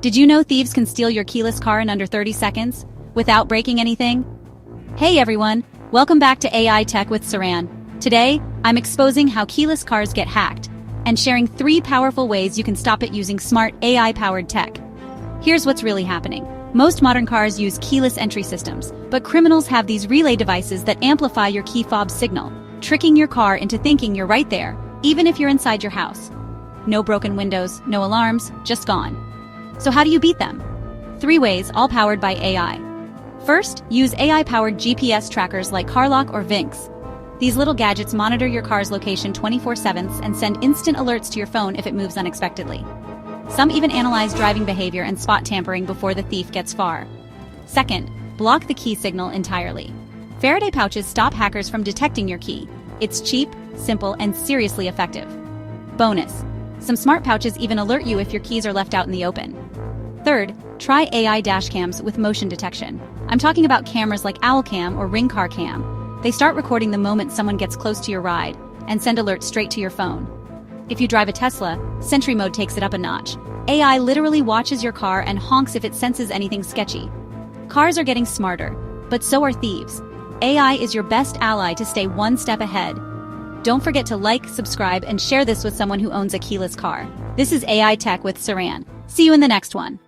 Did you know thieves can steal your keyless car in under 30 seconds without breaking anything? Hey everyone, welcome back to AI Tech with Saran. Today, I'm exposing how keyless cars get hacked and sharing 3 powerful ways you can stop it using smart AI-powered tech. Here's what's really happening. Most modern cars use keyless entry systems, but criminals have these relay devices that amplify your key fob signal, tricking your car into thinking you're right there, even if you're inside your house. No broken windows, no alarms, just gone. So how do you beat them? 3 ways, all powered by AI. First, use AI-powered GPS trackers like CarLock or Vinx. These little gadgets monitor your car's location 24/7 and send instant alerts to your phone if it moves unexpectedly. Some even analyze driving behavior and spot tampering before the thief gets far. Second, block the key signal entirely. Faraday pouches stop hackers from detecting your key. It's cheap, simple, and seriously effective. Bonus, some smart pouches even alert you if your keys are left out in the open. Third, try AI dashcams with motion detection. I'm talking about cameras like OwlCam or Ring Car Cam. They start recording the moment someone gets close to your ride and send alerts straight to your phone. If you drive a Tesla, Sentry Mode takes it up a notch. AI literally watches your car and honks if it senses anything sketchy. Cars are getting smarter, but so are thieves. AI is your best ally to stay one step ahead. Don't forget to like, subscribe, and share this with someone who owns a keyless car. This is AI Tech with Saran. See you in the next one.